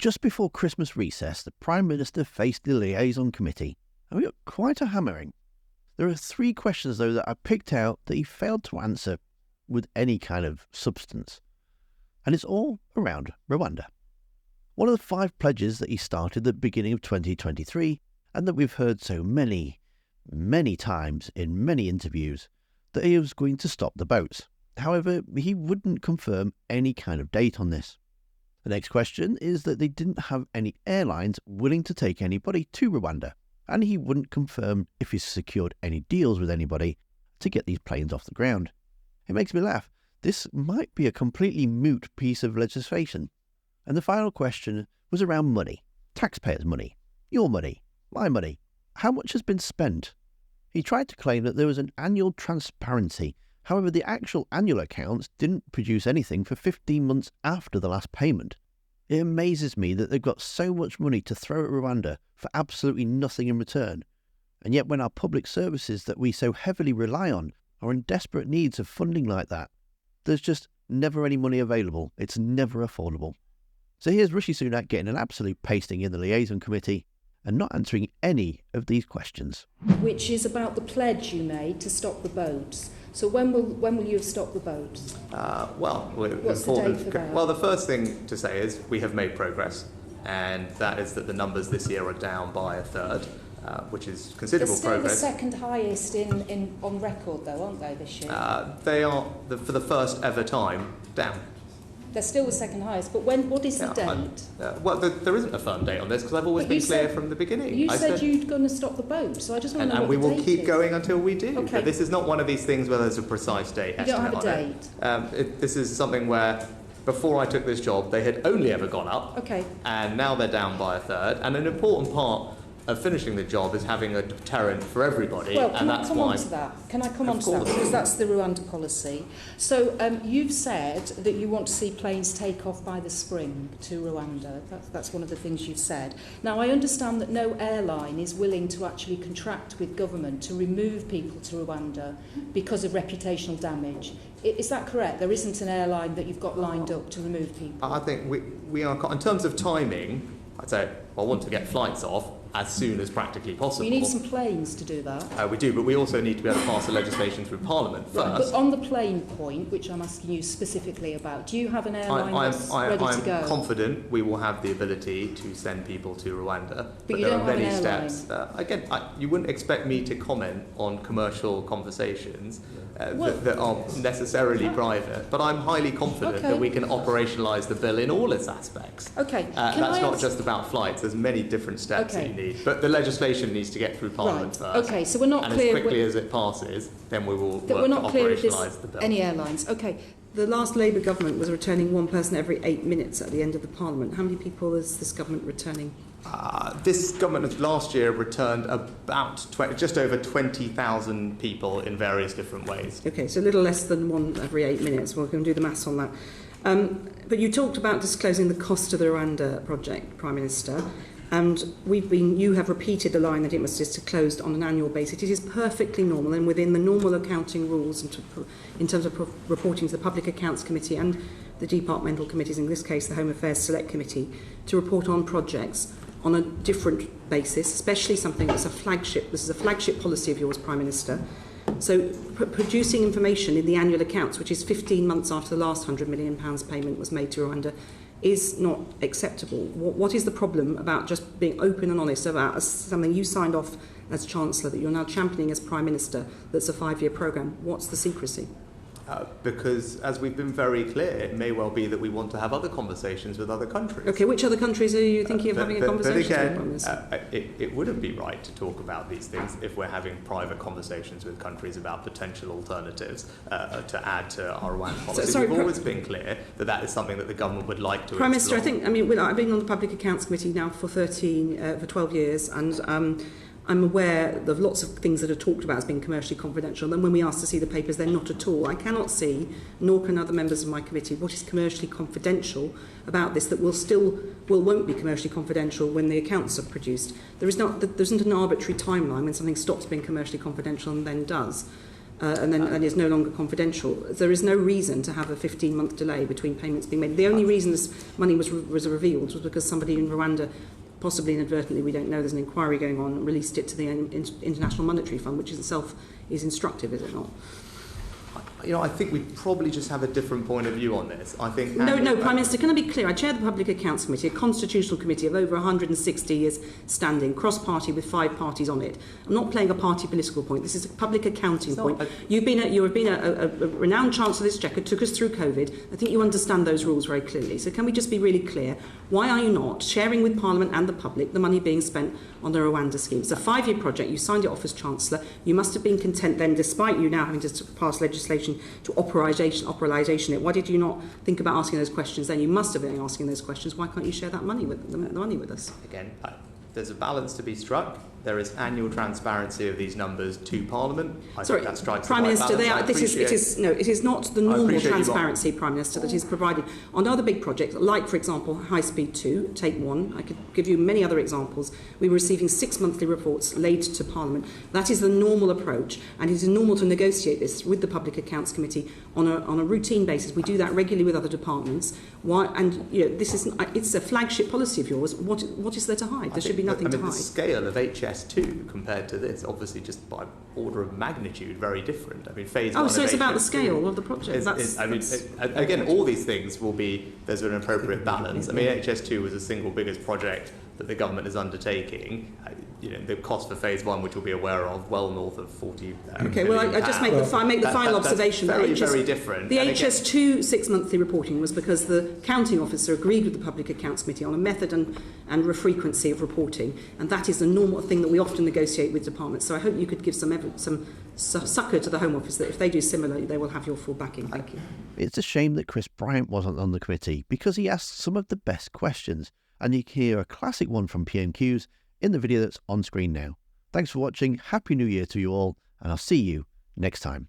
Just before Christmas recess, the Prime Minister faced the liaison committee, and we got quite a hammering. There are 3 questions, though, that I picked out that he failed to answer with any kind of substance. And it's all around Rwanda. One of the 5 pledges that he started at the beginning of 2023, and that we've heard so many times in many interviews, that he was going to stop the boats. However, he wouldn't confirm any kind of date on this. The next question is that they didn't have any airlines willing to take anybody to Rwanda, and he wouldn't confirm if he's secured any deals with anybody to get these planes off the ground. It makes me laugh. This might be a completely moot piece of legislation. And the final question was around money. Taxpayers' money. Your money. My money. How much has been spent? He tried to claim that there was an annual transparency. However, the actual annual accounts didn't produce anything for 15 months after the last payment. It amazes me that they've got so much money to throw at Rwanda for absolutely nothing in return. And yet when our public services that we so heavily rely on are in desperate needs of funding like that, there's just never any money available. It's never affordable. So here's Rishi Sunak getting an absolute pasting in the liaison committee and not answering any of these questions. Which is about the pledge you made to stop the boats. So when will you have stopped the boats? What's the date for that? Well, the first thing to say is we have made progress, and that is that the numbers this year are down by a third, which is considerable progress. They're still the second highest on record, though, aren't they, this year? They are, for the first ever time, down. They're still the second highest, but what is the date? There isn't a firm date on this because I've always been clear from the beginning. You said you're going to stop the boat, so I just want to know what the date is. And we will keep going until we do. Okay. But this is not one of these things where there's a precise date estimate on it. You don't have a date? This is something where before I took this job, they had only ever gone up. Okay. And now they're down by a third. And an important part of finishing the job is having a deterrent for everybody. Well, can I come on to that? Because that's the Rwanda policy. So you've said that you want to see planes take off by the spring to Rwanda. That's one of the things you've said. Now, I understand that no airline is willing to actually contract with government to remove people to Rwanda because of reputational damage. Is that correct? There isn't an airline that you've got lined up to remove people? I think we are, in terms of timing, I'd say I want to get flights off as soon as practically possible. You need some planes to do that. We do, but we also need to be able to pass the legislation through Parliament first. Right, but on the plane point, which I'm asking you specifically about, do you have an airline that's ready to go? I'm confident we will have the ability to send people to Rwanda. But you there don't are have many an airline. steps. You wouldn't expect me to comment on commercial conversations that aren't necessarily private, but I'm highly confident that we can operationalise the bill in all its aspects. Okay. That's not just about flights. There's many different steps that you need. But the legislation needs to get through Parliament first. Okay, so we're not clear. And as quickly as it passes, then we will work to operationalise the bill. Any airlines? Okay. The last Labour government was returning one person every 8 minutes at the end of the Parliament. How many people is this government returning? This government last year returned about just over 20,000 people in various different ways. Okay, so a little less than one every 8 minutes. We're going to do the maths on that. But you talked about disclosing the cost of the Rwanda project, Prime Minister. And you have repeated the line that it must be disclosed on an annual basis. It is perfectly normal and within the normal accounting rules in terms of reporting to the Public Accounts Committee and the departmental committees, in this case the Home Affairs Select Committee, to report on projects on a different basis, especially something that's a flagship. This is a flagship policy of yours, Prime Minister. So producing information in the annual accounts, which is 15 months after the last £100 million payment was made to Rwanda, is not acceptable. What is the problem about just being open and honest about something you signed off as Chancellor that you're now championing as Prime Minister that's a 5-year programme? What's the secrecy? Because, as we've been very clear, it may well be that we want to have other conversations with other countries. Okay, which other countries are you thinking of having a conversation with? But again, it wouldn't be right to talk about these things if we're having private conversations with countries about potential alternatives to add to our Rwanda policy. We've always been clear that is something that the government would like to Prime Minister, explore. I've been on the Public Accounts Committee now for 12 years, and I'm aware of lots of things that are talked about as being commercially confidential. And then when we ask to see the papers, they're not at all. I cannot see, nor can other members of my committee, what is commercially confidential about this that won't be commercially confidential when the accounts are produced. There isn't an arbitrary timeline when something stops being commercially confidential and then does. and is no longer confidential. There is no reason to have a 15-month delay between payments being made. The only reason this money was revealed was because somebody in Rwanda, possibly inadvertently, we don't know, there's an inquiry going on, released it to the International Monetary Fund, which itself is instructive, is it not? I think we probably just have a different point of view on this. I think No, Prime Minister, can I be clear? I chair the Public Accounts Committee, a constitutional committee of over 160 years standing, cross-party with 5 parties on it. I'm not playing a party political point. This is a public accounting point. You have been a renowned Chancellor of the Exchequer, took us through COVID. I think you understand those rules very clearly. So can we just be really clear? Why are you not sharing with Parliament and the public the money being spent on the Rwanda scheme? It's a 5-year project. You signed it off as Chancellor. You must have been content then, despite you now having to pass legislation to operationalisation it. Why did you not think about asking those questions then? You must have been asking those questions. Why can't you share that money with the money with us? Again, there's a balance to be struck. There is annual transparency of these numbers to Parliament. I think that strikes Prime the right Minister, balance. it is not the normal transparency, Prime Minister, that is provided on other big projects, like, for example, High Speed 2, take one. I could give you many other examples. We were receiving 6 monthly reports laid to Parliament. That is the normal approach, and it is normal to negotiate this with the Public Accounts Committee on a routine basis. We do that regularly with other departments. It's a flagship policy of yours. What is there to hide? There should be nothing to hide. The scale of HS2 compared to this, obviously, just by order of magnitude, very different. I mean, phase 1 of HS2... so it's about the scale of the project. Again, all these things will be... There's an appropriate balance. I mean, HS2 was the single biggest project that the government is undertaking. The cost for phase 1, which we'll be aware of, well north of 40 Okay, well, I just make the final observation. Very, very different. The HS2 6-monthly reporting was because the counting officer agreed with the Public Accounts Committee on a method and frequency of reporting, and that is the normal thing that we often negotiate with departments. So I hope you could give some succour to the Home Office that if they do similarly, they will have your full backing. Thank you. It's a shame that Chris Bryant wasn't on the committee because he asked some of the best questions, and you can hear a classic one from PMQs in the video that's on screen now. Thanks for watching, Happy New Year to you all, and I'll see you next time.